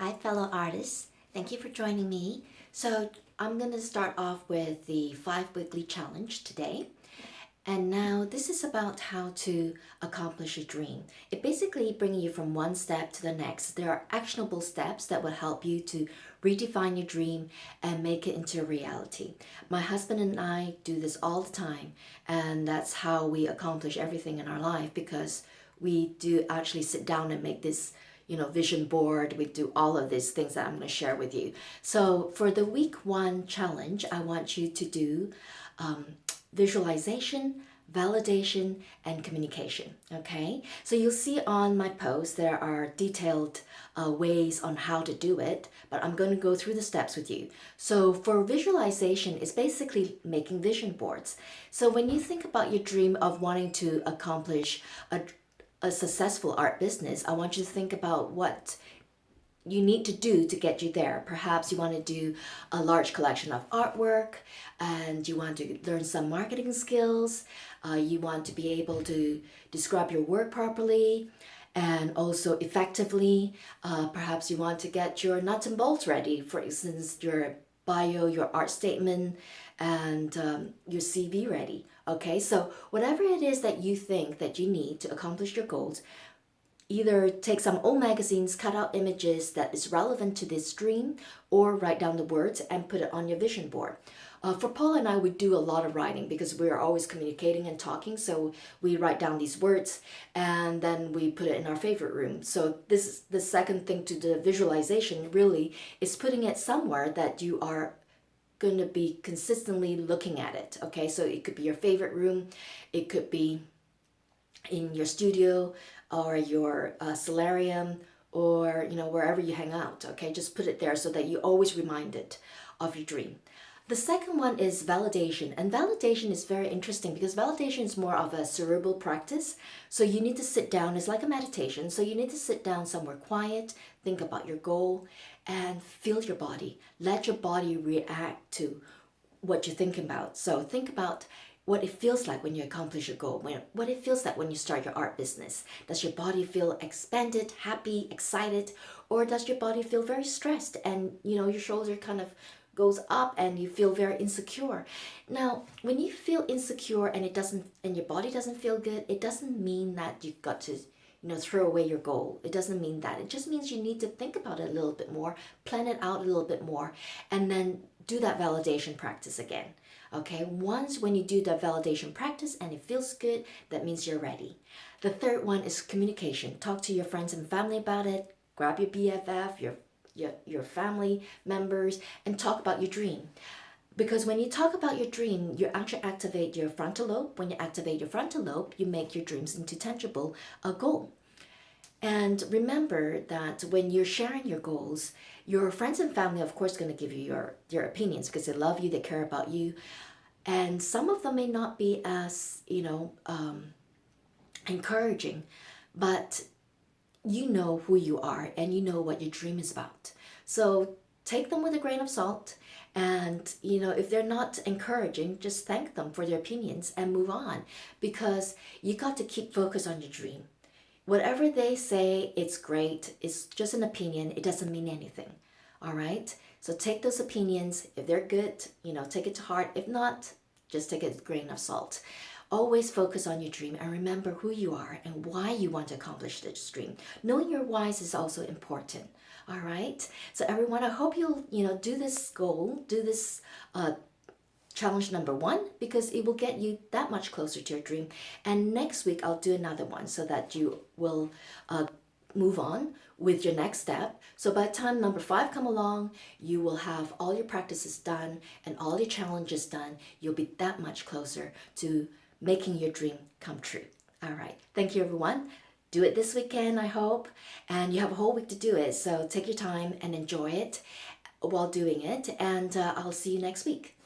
Hi, fellow artists. Thank you for joining me. So, I'm going to start off with the 5 weekly challenge today. And now, this is about how to accomplish a dream. It basically brings you from one step to the next. There are actionable steps that will help you to redefine your dream and make it into a reality. My husband and I do this all the time, and that's how we accomplish everything in our life because we do actually sit down and make this vision board. We do all of these things that I'm going to share with you. So for the week 1 challenge, I want you to do um, visualization, validation, and communication. Okay, so you'll see on my post there are detailed ways on how to do it, but I'm going to go through the steps with you. So for visualization, it's basically making vision boards. So when you think about your dream of wanting to accomplish a successful art business, I want you to think about what you need to do to get you there. Perhaps you want to do a large collection of artwork and you want to learn some marketing skills. You want to be able to describe your work properly and also effectively. Perhaps you want to get your nuts and bolts ready, for instance, your bio, your art statement, and your CV ready. Okay, so whatever it is that you think that you need to accomplish your goals, either take some old magazines, cut out images that is relevant to this dream, or write down the words and put it on your vision board. For Paul and I, we do a lot of writing because we are always communicating and talking. So we write down these words and then we put it in our favorite room. So this is the second thing to the visualization really is putting it somewhere that you are going to be consistently looking at it. Okay, so it could be your favorite room, it could be in your studio or your solarium, or wherever you hang out. Okay, just put it there so that you always reminded of your dream. The second one is validation, and validation is very interesting because validation is more of a cerebral practice. So you need to sit down, it's like a meditation, so you need to sit down somewhere quiet, think about your goal and feel your body. Let your body react to what you're thinking about. So think about what it feels like when you accomplish your goal, what it feels like when you start your art business. Does your body feel expanded, happy, excited, or does your body feel very stressed and your shoulder kind of goes up and you feel very insecure? Now, when you feel insecure and your body doesn't feel good, it doesn't mean that you've got to throw away your goal. It doesn't mean that. It just means you need to think about it a little bit more, plan it out a little bit more, and then do that validation practice again. Okay, once when you do the validation practice and it feels good, that means you're ready. The third one is communication. Talk to your friends and family about it. Grab your BFF, your family members, and talk about your dream. Because when you talk about your dream, you actually activate your frontal lobe. When you activate your frontal lobe, you make your dreams into tangible a goal. And remember that when you're sharing your goals, your friends and family, of course, going to give you your opinions because they love you, they care about you. And some of them may not be as, encouraging, but you know who you are and you know what your dream is about. So take them with a grain of salt. And, if they're not encouraging, just thank them for their opinions and move on because you got to keep focus on your dream. Whatever they say, it's great. It's just an opinion. It doesn't mean anything. All right? So take those opinions. If they're good, take it to heart. If not, just take it with a grain of salt. Always focus on your dream and remember who you are and why you want to accomplish this dream. Knowing your whys is also important. All right? So everyone, I hope you'll, do this goal, do this challenge number 1 because it will get you that much closer to your dream. And next week I'll do another one so that you will move on with your next step. So by the time number 5 come along, you will have all your practices done and all your challenges done. You'll be that much closer to making your dream come true. All right. Thank you, everyone. Do it this weekend, I hope. And you have a whole week to do it. So take your time and enjoy it while doing it. And I'll see you next week.